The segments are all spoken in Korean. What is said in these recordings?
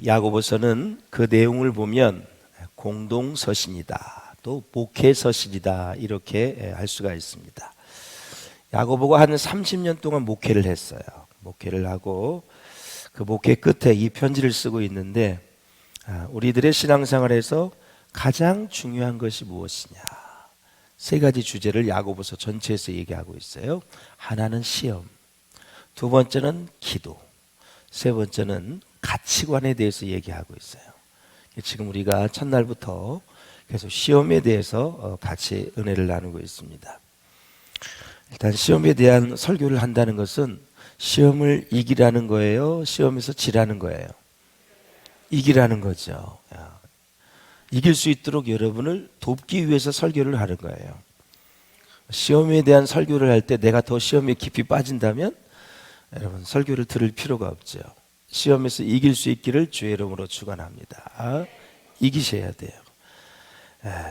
야고보서는 그 내용을 보면 공동서신이다, 또 목회서신이다, 이렇게 할 수가 있습니다. 야고보가 한 30년 동안 목회를 했어요. 목회를 하고 그 목회 끝에 이 편지를 쓰고 있는데, 우리들의 신앙생활에서 가장 중요한 것이 무엇이냐, 세 가지 주제를 야고보서 전체에서 얘기하고 있어요. 하나는 시험, 두 번째는 기도, 세 번째는 가치관에 대해서 얘기하고 있어요. 지금 우리가 첫날부터 계속 시험에 대해서 같이 은혜를 나누고 있습니다. 일단 시험에 대한 설교를 한다는 것은 시험을 이기라는 거예요? 시험에서 지라는 거예요? 이기라는 거죠. 이길 수 있도록 여러분을 돕기 위해서 설교를 하는 거예요. 시험에 대한 설교를 할 때 내가 더 시험에 깊이 빠진다면 여러분 설교를 들을 필요가 없죠. 시험에서 이길 수 있기를 주의 이름으로 축원합니다. 이기셔야 돼요.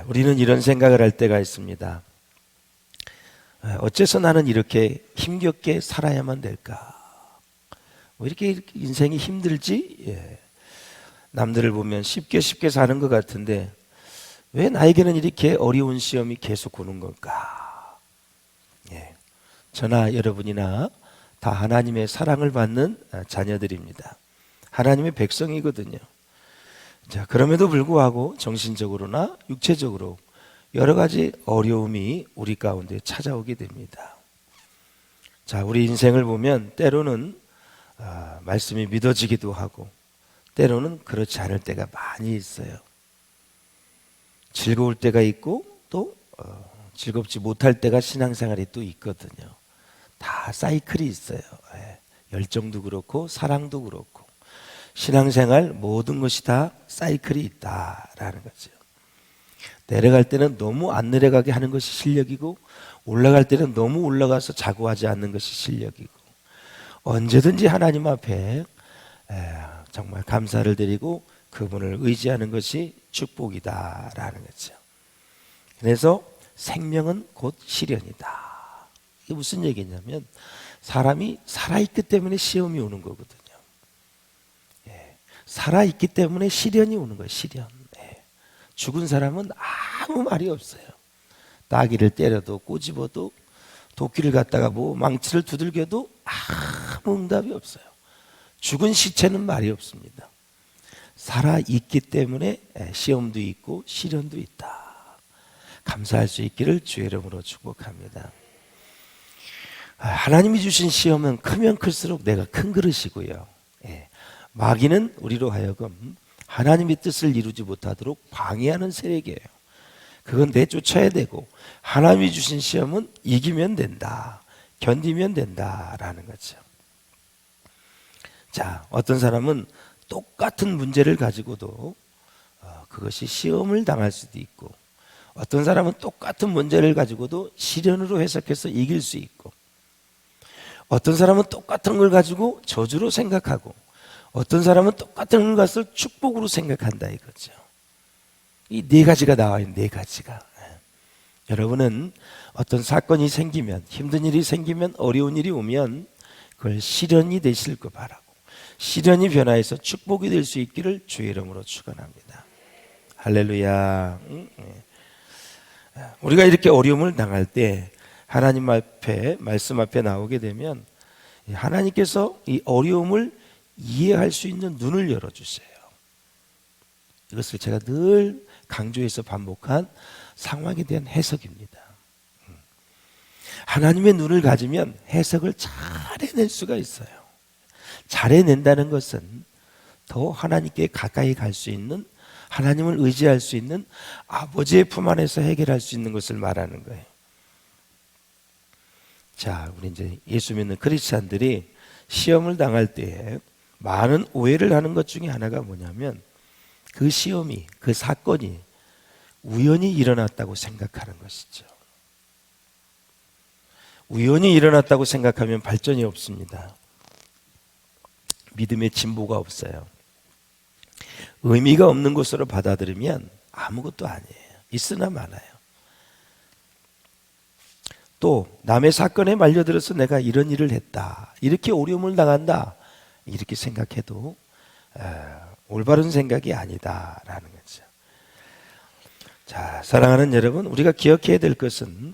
우리는 이런 생각을 할 때가 있습니다. 어째서 나는 이렇게 힘겹게 살아야만 될까? 왜 이렇게 인생이 힘들지? 남들을 보면 쉽게 사는 것 같은데 왜 나에게는 이렇게 어려운 시험이 계속 오는 걸까? 저나 여러분이나 다 하나님의 사랑을 받는 자녀들입니다. 하나님의 백성이거든요. 자, 그럼에도 불구하고 정신적으로나 육체적으로 여러 가지 어려움이 우리 가운데 찾아오게 됩니다. 자, 우리 인생을 보면 때로는 말씀이 믿어지기도 하고 때로는 그렇지 않을 때가 많이 있어요. 즐거울 때가 있고 또 즐겁지 못할 때가 신앙생활이 또 있거든요. 다 사이클이 있어요. 열정도 그렇고 사랑도 그렇고 신앙생활 모든 것이 다 사이클이 있다라는 거죠. 내려갈 때는 너무 안 내려가게 하는 것이 실력이고 올라갈 때는 너무 올라가서 자고하지 않는 것이 실력이고 언제든지 하나님 앞에 정말 감사를 드리고 그분을 의지하는 것이 축복이다라는 거죠. 그래서 생명은 곧 시련이다. 이게 무슨 얘기냐면 사람이 살아있기 때문에 시험이 오는 거거든요. 살아있기 때문에 시련이 오는 거예요. 시련. 죽은 사람은 아무 말이 없어요. 따귀를 때려도 꼬집어도 도끼를 갖다가 망치를 두들겨도 아무 응답이 없어요. 죽은 시체는 말이 없습니다. 살아있기 때문에 시험도 있고 시련도 있다. 감사할 수 있기를 주의 이름으로 축복합니다. 하나님이 주신 시험은 크면 클수록 내가 큰 그릇이고요. 마귀는 우리로 하여금 하나님의 뜻을 이루지 못하도록 방해하는 세력이에요. 그건 내쫓아야 되고 하나님이 주신 시험은 이기면 된다, 견디면 된다라는 거죠. 자, 어떤 사람은 똑같은 문제를 가지고도 그것이 시험을 당할 수도 있고 어떤 사람은 똑같은 문제를 가지고도 시련으로 해석해서 이길 수 있고 어떤 사람은 똑같은 걸 가지고 저주로 생각하고 어떤 사람은 똑같은 것을 축복으로 생각한다 이거죠. 이 네 가지가 나와요. 네 가지가. 여러분은 어떤 사건이 생기면 힘든 일이 생기면 어려운 일이 오면 그걸 시련이 되실 거 바라고 시련이 변화해서 축복이 될 수 있기를 주의 이름으로 축원합니다. 할렐루야. 우리가 이렇게 어려움을 당할 때 하나님 앞에 말씀 앞에 나오게 되면 하나님께서 이 어려움을 이해할 수 있는 눈을 열어주세요. 이것을 제가 늘 강조해서 반복한 상황에 대한 해석입니다. 하나님의 눈을 가지면 해석을 잘 해낼 수가 있어요. 잘 해낸다는 것은 더 하나님께 가까이 갈 수 있는 하나님을 의지할 수 있는 아버지의 품 안에서 해결할 수 있는 것을 말하는 거예요. 자, 우리 이제 예수 믿는 크리스찬들이 시험을 당할 때에 많은 오해를 하는 것 중에 하나가 뭐냐면 그 시험이, 그 사건이 우연히 일어났다고 생각하는 것이죠. 우연히 일어났다고 생각하면 발전이 없습니다. 믿음의 진보가 없어요. 의미가 없는 것으로 받아들이면 아무것도 아니에요. 있으나 마나요. 또 남의 사건에 말려들어서 내가 이런 일을 했다, 이렇게 어려움을 당한다, 이렇게 생각해도 올바른 생각이 아니다라는 거죠. 자, 사랑하는 여러분, 우리가 기억해야 될 것은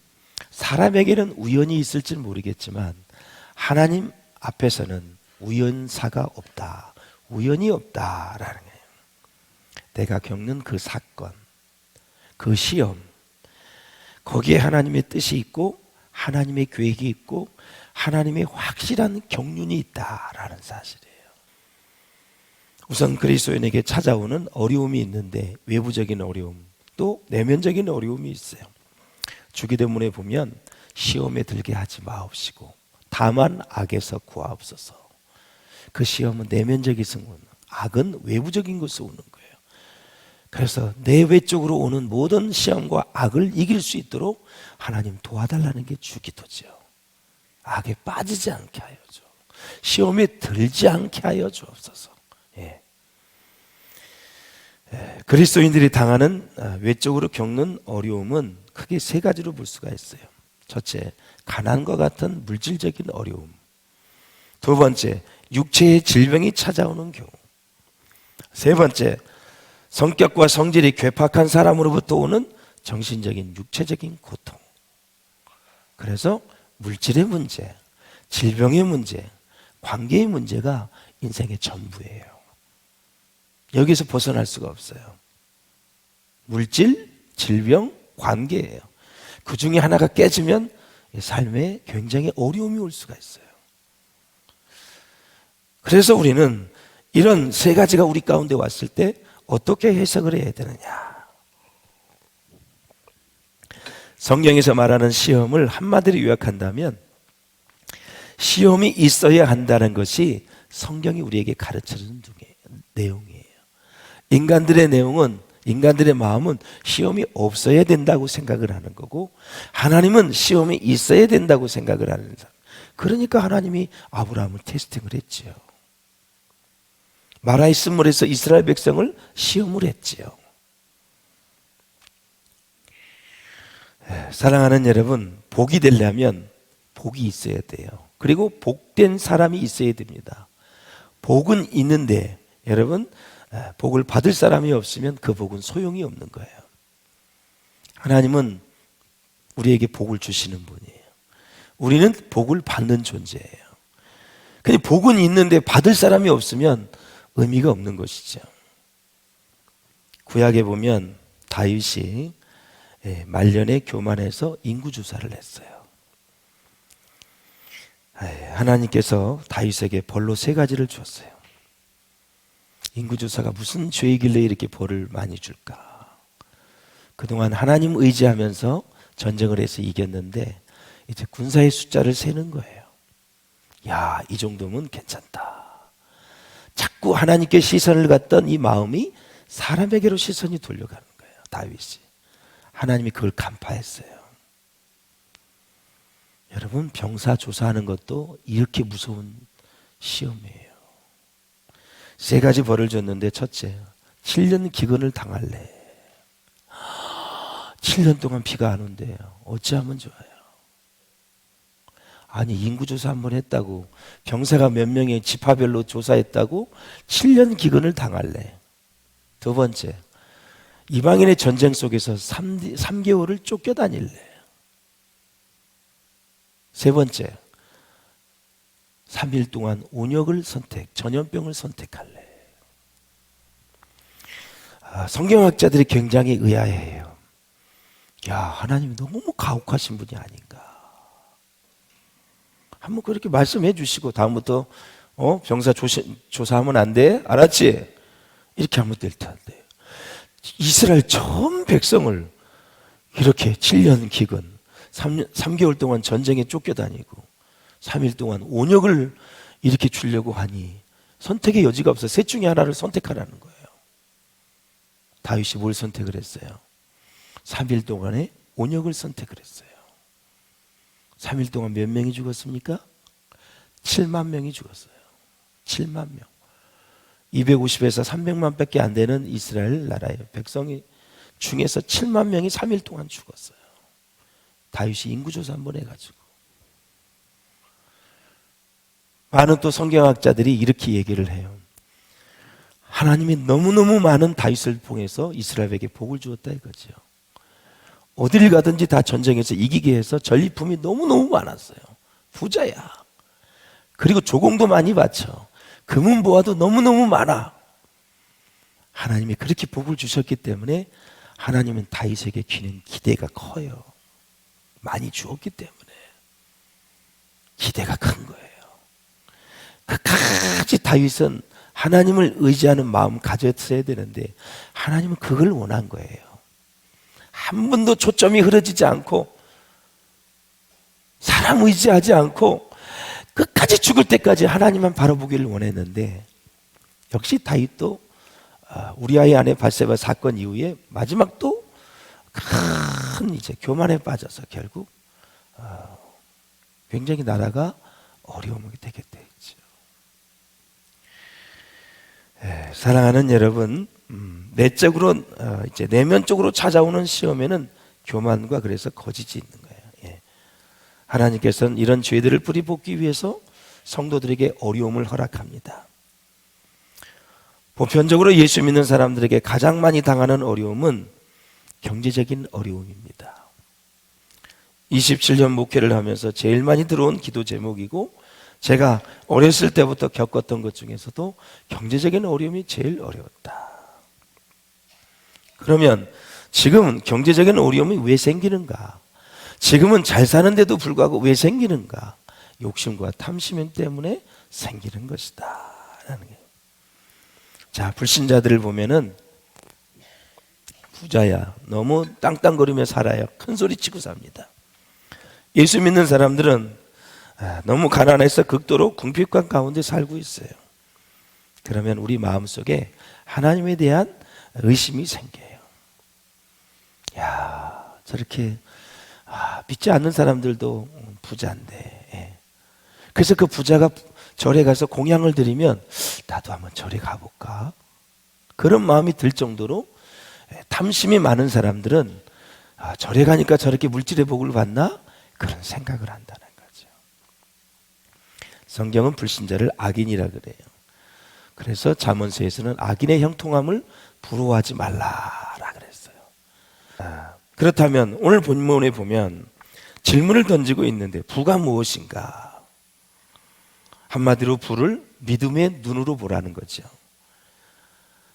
사람에게는 우연이 있을지 모르겠지만 하나님 앞에서는 우연사가 없다, 우연이 없다라는 거예요. 내가 겪는 그 사건, 그 시험, 거기에 하나님의 뜻이 있고 하나님의 계획이 있고 하나님의 확실한 경륜이 있다라는 사실이에요. 우선 그리스도인에게 찾아오는 어려움이 있는데 외부적인 어려움, 또 내면적인 어려움이 있어요. 주기도문에 보면 시험에 들게 하지 마옵시고 다만 악에서 구하옵소서. 그 시험은 내면적인 건, 악은 외부적인 것으로 오는 거예요. 그래서 내외적으로 오는 모든 시험과 악을 이길 수 있도록 하나님 도와달라는 게 주기도죠. 악에 빠지지 않게 하여 줘. 시험에 들지 않게 하여 주옵소서. 예. 그리스도인들이 당하는 외적으로 겪는 어려움은 크게 세 가지로 볼 수가 있어요. 첫째, 가난과 같은 물질적인 어려움. 두 번째, 육체의 질병이 찾아오는 경우. 세 번째, 성격과 성질이 괴팍한 사람으로부터 오는 정신적인 육체적인 고통. 그래서 물질의 문제, 질병의 문제, 관계의 문제가 인생의 전부예요. 여기서 벗어날 수가 없어요. 물질, 질병, 관계예요. 그 중에 하나가 깨지면 삶에 굉장히 어려움이 올 수가 있어요. 그래서 우리는 이런 세 가지가 우리 가운데 왔을 때 어떻게 해석을 해야 되느냐. 성경에서 말하는 시험을 한마디로 요약한다면 시험이 있어야 한다는 것이 성경이 우리에게 가르쳐주는 내용이에요. 인간들의 마음은 시험이 없어야 된다고 생각을 하는 거고 하나님은 시험이 있어야 된다고 생각을 하는 사람. 그러니까 하나님이 아브라함을 테스팅을 했지요. 마라이스 물에서 이스라엘 백성을 시험을 했지요. 사랑하는 여러분, 복이 되려면 복이 있어야 돼요. 그리고 복된 사람이 있어야 됩니다. 복은 있는데 여러분, 복을 받을 사람이 없으면 그 복은 소용이 없는 거예요. 하나님은 우리에게 복을 주시는 분이에요. 우리는 복을 받는 존재예요. 근데 복은 있는데 받을 사람이 없으면 의미가 없는 것이죠. 구약에 보면 다윗이 말년에 교만해서 인구조사를 했어요. 하나님께서 다윗에게 벌로 세 가지를 주었어요. 인구조사가 무슨 죄이길래 이렇게 벌을 많이 줄까? 그동안 하나님 의지하면서 전쟁을 해서 이겼는데 이제 군사의 숫자를 세는 거예요. 야, 이 정도면 괜찮다. 자꾸 하나님께 시선을 갖던 이 마음이 사람에게로 시선이 돌려가는 거예요. 다윗이. 하나님이 그걸 간파했어요. 여러분, 병사 조사하는 것도 이렇게 무서운 시험이에요. 세 가지 벌을 줬는데 첫째, 7년 기근을 당할래. 7년 동안 비가 안 온대요. 어찌하면 좋아요? 아니, 인구조사 한번 했다고, 병사가 몇 명의 지파별로 조사했다고 7년 기근을 당할래. 두 번째, 이방인의 전쟁 속에서 3개월을 쫓겨다닐래. 세 번째, 3일 동안 온역을 전염병을 선택할래. 성경학자들이 굉장히 의아해해요. 야, 하나님이 너무 가혹하신 분이 아닌가. 한번 그렇게 말씀해 주시고 다음부터 병사 조사하면 안 돼? 알았지? 이렇게 하면 될 텐데. 이스라엘 전 백성을 이렇게 7년 기근 3개월 동안 전쟁에 쫓겨다니고 3일 동안 온역을 이렇게 주려고 하니 선택의 여지가 없어. 셋 중에 하나를 선택하라는 거예요. 다윗이 뭘 선택을 했어요? 3일 동안에 온역을 선택을 했어요. 3일 동안 몇 명이 죽었습니까? 7만 명이 죽었어요. 7만 명. 250에서 300만 밖에 안 되는 이스라엘 나라의 백성이 중에서 7만 명이 3일 동안 죽었어요. 다윗이 인구조사 한번 해가지고. 많은 또 성경학자들이 이렇게 얘기를 해요. 하나님이 너무너무 많은 다윗을 통해서 이스라엘에게 복을 주었다 이거죠. 어딜 가든지 다 전쟁에서 이기게 해서 전리품이 너무너무 많았어요. 부자야. 그리고 조공도 많이 바쳐. 금은보화도 너무너무 많아. 하나님이 그렇게 복을 주셨기 때문에 하나님은 다윗에게 기는 기대가 커요. 많이 주었기 때문에 기대가 큰 거예요. 끝까지 다윗은 하나님을 의지하는 마음 가졌어야 되는데 하나님은 그걸 원한 거예요. 한 번도 초점이 흐려지지 않고 사람 의지하지 않고 끝까지 죽을 때까지 하나님만 바라보기를 원했는데, 역시 다윗도 우리아의 아내 바세바 사건 이후에 마지막 또 큰 이제 교만에 빠져서 결국 굉장히 나라가 어려움이 되게 되죠. 사랑하는 여러분, 내적으로 이제 내면적으로 찾아오는 시험에는 교만과 그래서 거짓이 있는 거예요. 하나님께서는 이런 죄들을 뿌리 뽑기 위해서 성도들에게 어려움을 허락합니다. 보편적으로 예수 믿는 사람들에게 가장 많이 당하는 어려움은 경제적인 어려움입니다. 27년 목회를 하면서 제일 많이 들어온 기도 제목이고, 제가 어렸을 때부터 겪었던 것 중에서도 경제적인 어려움이 제일 어려웠다. 그러면 지금은 경제적인 어려움이 왜 생기는가? 지금은 잘 사는데도 불구하고 왜 생기는가? 욕심과 탐심 때문에 생기는 것이다 라는 거예요. 자, 불신자들을 보면은 부자야, 너무 땅땅거리며 살아요. 큰 소리 치고 삽니다. 예수 믿는 사람들은 너무 가난해서 극도로 궁핍감 가운데 살고 있어요. 그러면 우리 마음속에 하나님에 대한 의심이 생겨요. 야, 저렇게 믿지 않는 사람들도 부자인데, 그래서 그 부자가 절에 가서 공양을 드리면 나도 한번 절에 가볼까? 그런 마음이 들 정도로 탐심이 많은 사람들은 절에 가니까 저렇게 물질의 복을 받나? 그런 생각을 한다는 거죠. 성경은 불신자를 악인이라 그래요. 그래서 잠언서에서는 악인의 형통함을 부러워하지 말라라 그랬어요. 그렇다면 오늘 본문에 보면 질문을 던지고 있는데, 부가 무엇인가? 한마디로 부를 믿음의 눈으로 보라는 거죠.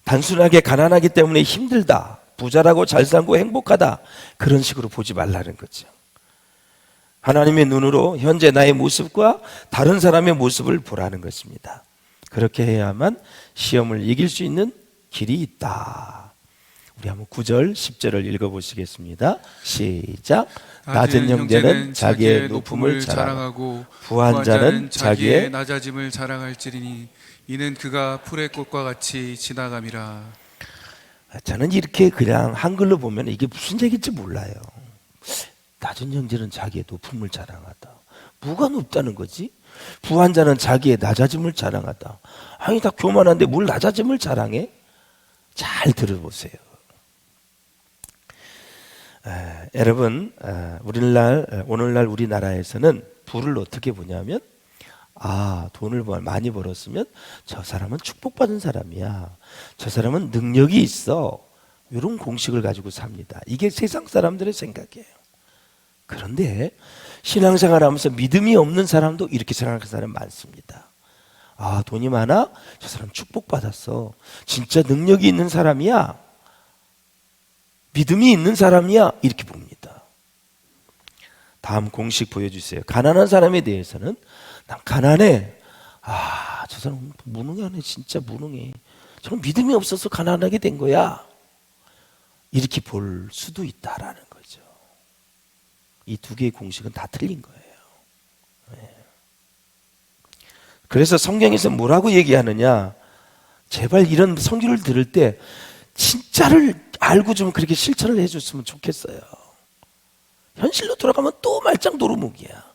단순하게 가난하기 때문에 힘들다, 부자라고 잘 살고 행복하다, 그런 식으로 보지 말라는 거죠. 하나님의 눈으로 현재 나의 모습과 다른 사람의 모습을 보라는 것입니다. 그렇게 해야만 시험을 이길 수 있는 길이 있다. 우리 한번 9절 10절을 읽어보시겠습니다. 시작. 낮은 형제는 자기의 높음을 자랑하고 부한 자는 자기의 낮아짐을 자랑할지니 이는 그가 풀의 꽃과 같이 지나감이라. 저는 이렇게 그냥 한글로 보면 이게 무슨 얘기인지 몰라요. 낮은 형제는 자기의 높음을 자랑하다. 뭐가 높다는 거지? 부한 자는 자기의 낮아짐을 자랑하다. 아니, 다 교만한데 뭘 낮아짐을 자랑해? 잘 들어보세요. 여러분, 오늘날 우리나라에서는 부를 어떻게 보냐면, 돈을 많이 벌었으면 저 사람은 축복받은 사람이야, 저 사람은 능력이 있어, 이런 공식을 가지고 삽니다. 이게 세상 사람들의 생각이에요. 그런데 신앙생활 하면서 믿음이 없는 사람도 이렇게 생각하는 사람 많습니다. 돈이 많아? 저 사람 축복받았어, 진짜 능력이 있는 사람이야, 믿음이 있는 사람이야, 이렇게 봅니다. 다음 공식 보여주세요. 가난한 사람에 대해서는 난 가난해, 저 사람 무능하네, 진짜 무능해, 저는 믿음이 없어서 가난하게 된 거야, 이렇게 볼 수도 있다라는 거죠. 이 두 개의 공식은 다 틀린 거예요. 그래서 성경에서 뭐라고 얘기하느냐, 제발 이런 성경을 들을 때 진짜를 알고 좀 그렇게 실천을 해줬으면 좋겠어요. 현실로 돌아가면 또 말짱 도루묵이야.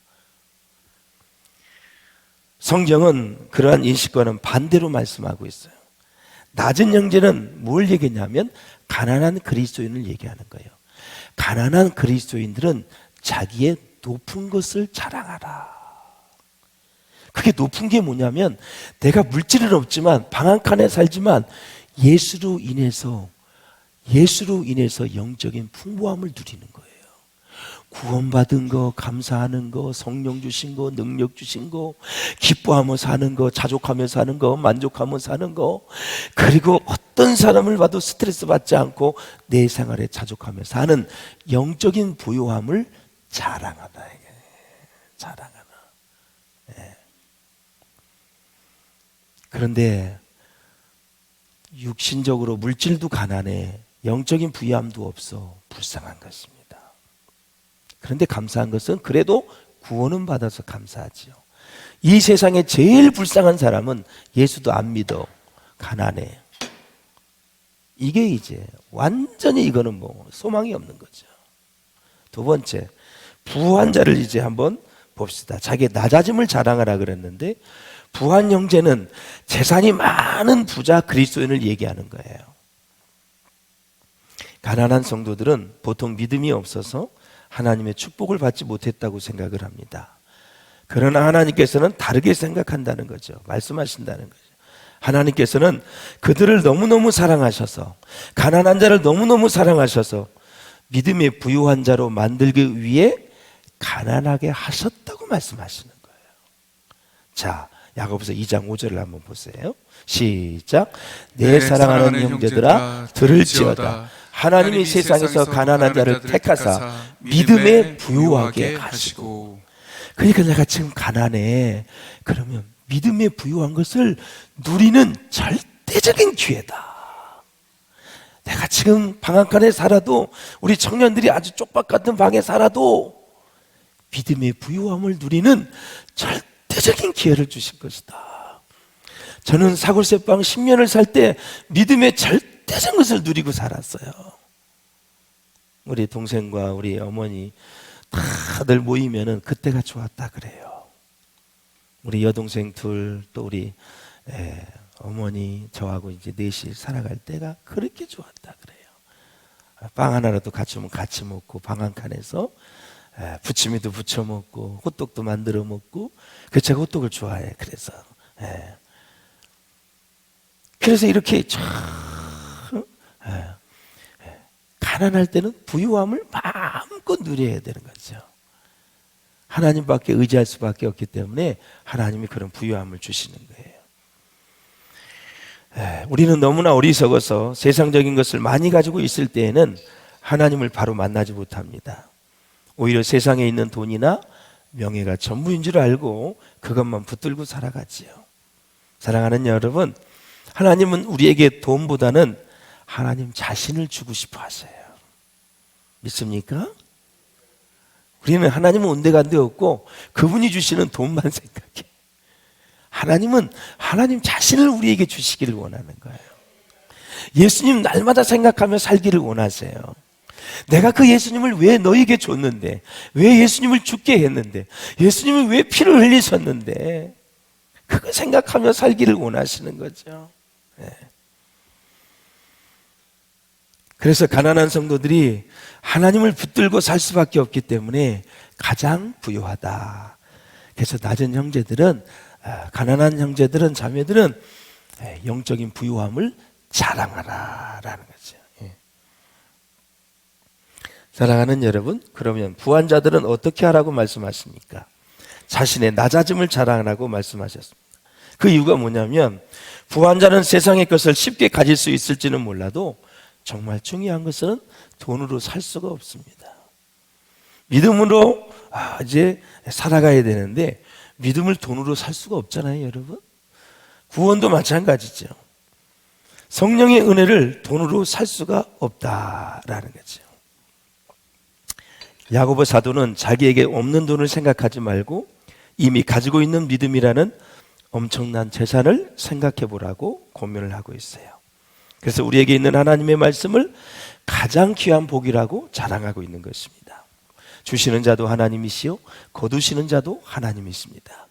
성경은 그러한 인식과는 반대로 말씀하고 있어요. 낮은 형제는 뭘 얘기냐면 가난한 그리스도인을 얘기하는 거예요. 가난한 그리스도인들은 자기의 높은 것을 자랑하라. 그게 높은 게 뭐냐면, 내가 물질은 없지만 방 한 칸에 살지만 예수로 인해서 영적인 풍부함을 누리는 거예요. 구원받은 거, 감사하는 거, 성령 주신 거, 능력 주신 거, 기뻐하며 사는 거, 자족하며 사는 거, 만족하며 사는 거, 그리고 어떤 사람을 봐도 스트레스 받지 않고 내 생활에 자족하며 사는 영적인 부요함을 자랑하다. 자랑하다. 그런데 육신적으로 물질도 가난해, 영적인 부유함도 없어, 불쌍한 것입니다. 그런데 감사한 것은 그래도 구원은 받아서 감사하지요. 이 세상에 제일 불쌍한 사람은 예수도 안 믿어, 가난해. 이게 이제 완전히 이거는 뭐 소망이 없는 거죠. 두 번째, 부한 자를 이제 한번 봅시다. 자기의 낮아짐을 자랑하라 그랬는데, 부한 형제는 재산이 많은 부자 그리스도인을 얘기하는 거예요. 가난한 성도들은 보통 믿음이 없어서 하나님의 축복을 받지 못했다고 생각을 합니다. 그러나 하나님께서는 다르게 생각한다는 거죠. 말씀하신다는 거죠. 하나님께서는 그들을 너무너무 사랑하셔서, 가난한 자를 너무너무 사랑하셔서 믿음의 부유한 자로 만들기 위해 가난하게 하셨다고 말씀하시는 거예요. 자, 야고보서 2장 5절을 한번 보세요. 시작. 내 사랑하는 형제들아 들을지어다. 하나님이 세상에서 가난한 자를 택하사 믿음에 부유하게 하시고. 그러니까 내가 지금 가난해. 그러면 믿음에 부유한 것을 누리는 절대적인 기회다. 내가 지금 방 한 칸에 살아도, 우리 청년들이 아주 쪽박 같은 방에 살아도 믿음의 부유함을 누리는 절대적인 기회를 주실 것이다. 저는 사골세방 10년을 살 때 믿음의 절대적인 것을 누리고 살았어요. 우리 동생과 우리 어머니 다들 모이면은 그때가 좋았다 그래요. 우리 여동생 둘, 또 우리 어머니, 저하고 이제 넷이 살아갈 때가 그렇게 좋았다 그래요. 빵 하나라도 갖추면 같이 먹고, 방 한 칸에서 부침이도 부쳐 먹고, 호떡도 만들어 먹고. 그 제가 호떡을 좋아해. 그래서 이렇게 참 가난할 때는 부유함을 마음껏 누려야 되는 거죠. 하나님밖에 의지할 수밖에 없기 때문에 하나님이 그런 부유함을 주시는 거예요. 우리는 너무나 어리석어서 세상적인 것을 많이 가지고 있을 때에는 하나님을 바로 만나지 못합니다. 오히려 세상에 있는 돈이나 명예가 전부인 줄 알고 그것만 붙들고 살아가지요. 사랑하는 여러분, 하나님은 우리에게 돈보다는 하나님 자신을 주고 싶어 하세요. 믿습니까? 우리는 하나님은 온데간데 없고 그분이 주시는 돈만 생각해. 하나님은 하나님 자신을 우리에게 주시기를 원하는 거예요. 예수님 날마다 생각하며 살기를 원하세요. 내가 그 예수님을 왜 너에게 줬는데, 왜 예수님을 죽게 했는데, 예수님은 왜 피를 흘리셨는데, 그거 생각하며 살기를 원하시는 거죠. 그래서 가난한 성도들이 하나님을 붙들고 살 수밖에 없기 때문에 가장 부유하다. 그래서 낮은 형제들은, 가난한 형제들은, 자매들은 영적인 부유함을 자랑하라라는 거죠. 사랑하는 여러분, 그러면 부한 자들은 어떻게 하라고 말씀하십니까? 자신의 낮아짐을 자랑하라고 말씀하셨습니다. 그 이유가 뭐냐면, 부한 자는 세상의 것을 쉽게 가질 수 있을지는 몰라도 정말 중요한 것은 돈으로 살 수가 없습니다. 믿음으로 이제 살아가야 되는데 믿음을 돈으로 살 수가 없잖아요, 여러분. 구원도 마찬가지죠. 성령의 은혜를 돈으로 살 수가 없다라는 거죠. 야고보 사도는 자기에게 없는 돈을 생각하지 말고 이미 가지고 있는 믿음이라는 엄청난 재산을 생각해 보라고 고민을 하고 있어요. 그래서 우리에게 있는 하나님의 말씀을 가장 귀한 복이라고 자랑하고 있는 것입니다. 주시는 자도 하나님이시요 거두시는 자도 하나님이십니다.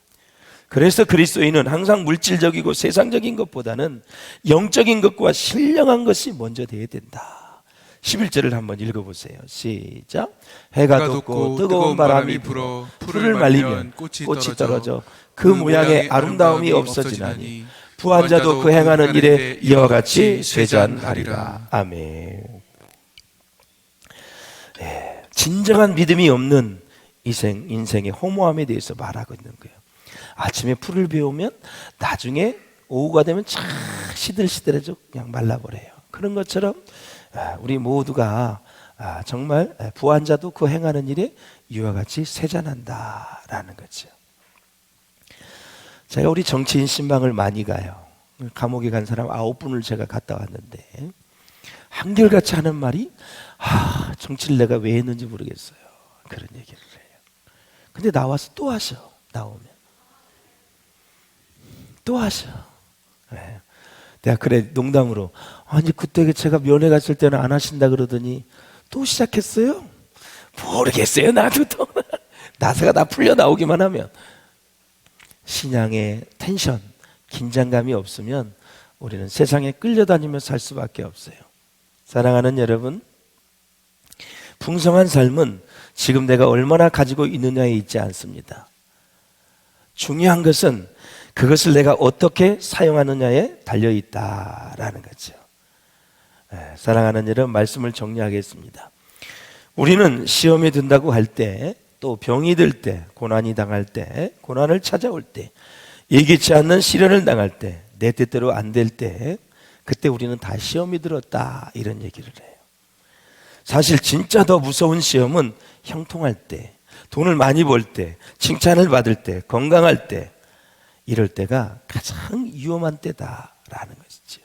그래서 그리스도인은 항상 물질적이고 세상적인 것보다는 영적인 것과 신령한 것이 먼저 되어야 된다. 11절을 한번 읽어보세요. 시작. 해가 돋고 뜨거운 바람이 불어 풀을 말리면 꽃이 떨어져 그 모양의 아름다움이 없어지나니 부한 자도 그 행하는 일에 이와 같이 쇠잔하리라. 아멘. 진정한 믿음이 없는 인생의 허무함에 대해서 말하고 있는 거예요. 아침에 풀을 베우면 나중에 오후가 되면 쫙 시들시들해져 그냥 말라버려요. 그런 것처럼 우리 모두가 정말 부한 자도 그 행하는 일에 이와 같이 쇠잔한다라는 거죠. 제가 우리 정치인 신방을 많이 가요. 감옥에 간 사람 9분을 제가 갔다 왔는데 한결같이 하는 말이 정치를 내가 왜 했는지 모르겠어요. 그런 얘기를 해요. 근데 나와서 또 하셔. 나오면 또 하셔. 네. 내가 그래 농담으로 아니 그때 제가 면회 갔을 때는 안 하신다 그러더니 또 시작했어요? 모르겠어요. 나도 또 나사가 다 풀려 나오기만 하면. 신앙의 텐션, 긴장감이 없으면 우리는 세상에 끌려다니며 살 수밖에 없어요. 사랑하는 여러분, 풍성한 삶은 지금 내가 얼마나 가지고 있느냐에 있지 않습니다. 중요한 것은 그것을 내가 어떻게 사용하느냐에 달려있다라는 거죠. 사랑하는 여러분, 말씀을 정리하겠습니다. 우리는 시험에 든다고 할 때, 또 병이 들 때, 고난이 당할 때, 고난을 찾아올 때, 예기치 않는 시련을 당할 때, 내 뜻대로 안 될 때, 그때 우리는 다 시험이 들었다 이런 얘기를 해요. 사실 진짜 더 무서운 시험은 형통할 때, 돈을 많이 벌 때, 칭찬을 받을 때, 건강할 때, 이럴 때가 가장 위험한 때다라는 것이죠.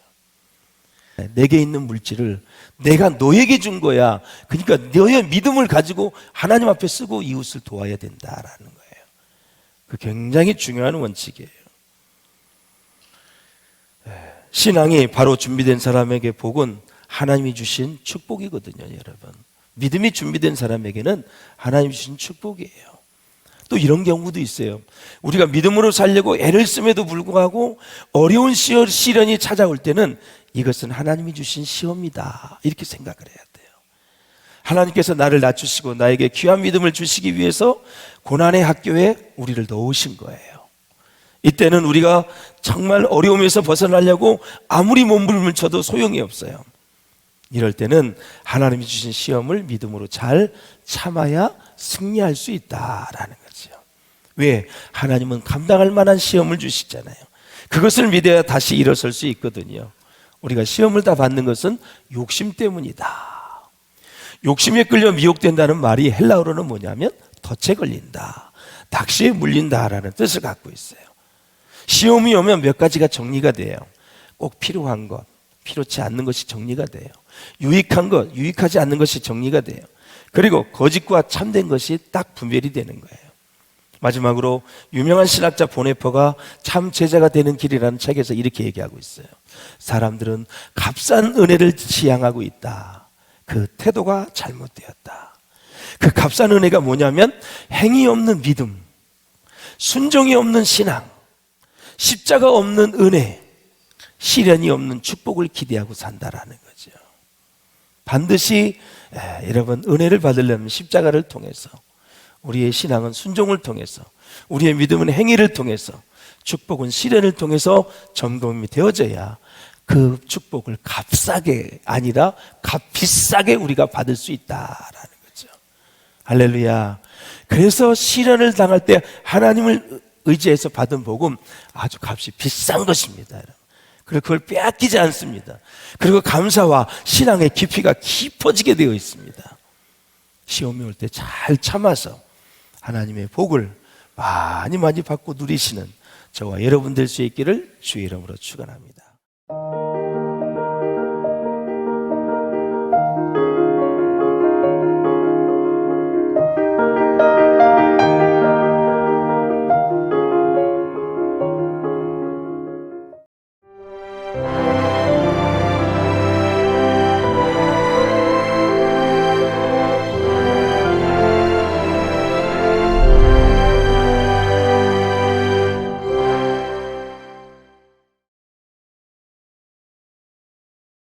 내게 있는 물질을 내가 너에게 준 거야. 그러니까 너의 믿음을 가지고 하나님 앞에 쓰고 이웃을 도와야 된다라는 거예요. 그 굉장히 중요한 원칙이에요. 신앙이 바로 준비된 사람에게 복은 하나님이 주신 축복이거든요, 여러분. 믿음이 준비된 사람에게는 하나님이 주신 축복이에요. 또 이런 경우도 있어요. 우리가 믿음으로 살려고 애를 씀에도 불구하고 어려운 시련이 찾아올 때는 이것은 하나님이 주신 시험이다 이렇게 생각을 해야 돼요. 하나님께서 나를 낮추시고 나에게 귀한 믿음을 주시기 위해서 고난의 학교에 우리를 넣으신 거예요. 이때는 우리가 정말 어려움에서 벗어나려고 아무리 몸부림을 쳐도 소용이 없어요. 이럴 때는 하나님이 주신 시험을 믿음으로 잘 참아야 승리할 수 있다라는 거죠. 왜? 하나님은 감당할 만한 시험을 주시잖아요. 그것을 믿어야 다시 일어설 수 있거든요. 우리가 시험을 다 받는 것은 욕심 때문이다. 욕심에 끌려 미혹된다는 말이 헬라어로는 뭐냐면 덫에 걸린다, 낚시에 물린다라는 뜻을 갖고 있어요. 시험이 오면 몇 가지가 정리가 돼요. 꼭 필요한 것, 필요치 않는 것이 정리가 돼요. 유익한 것, 유익하지 않는 것이 정리가 돼요. 그리고 거짓과 참된 것이 딱 분별이 되는 거예요. 마지막으로 유명한 신학자 보네퍼가 참 제자가 되는 길이라는 책에서 이렇게 얘기하고 있어요. 사람들은 값싼 은혜를 지향하고 있다. 그 태도가 잘못되었다. 그 값싼 은혜가 뭐냐면 행위 없는 믿음, 순종이 없는 신앙, 십자가 없는 은혜, 시련이 없는 축복을 기대하고 산다라는 거죠. 반드시 여러분 은혜를 받으려면 십자가를 통해서, 우리의 신앙은 순종을 통해서, 우리의 믿음은 행위를 통해서, 축복은 시련을 통해서 점검이 되어져야 그 축복을 값싸게 아니라 값비싸게 우리가 받을 수 있다라는 거죠. 할렐루야. 그래서 시련을 당할 때 하나님을 의지해서 받은 복음 아주 값이 비싼 것입니다. 그리고 그걸 빼앗기지 않습니다. 그리고 감사와 신앙의 깊이가 깊어지게 되어 있습니다. 시험이 올 때 잘 참아서 하나님의 복을 많이 받고 누리시는 저와 여러분 될 수 있기를 주의 이름으로 축원합니다.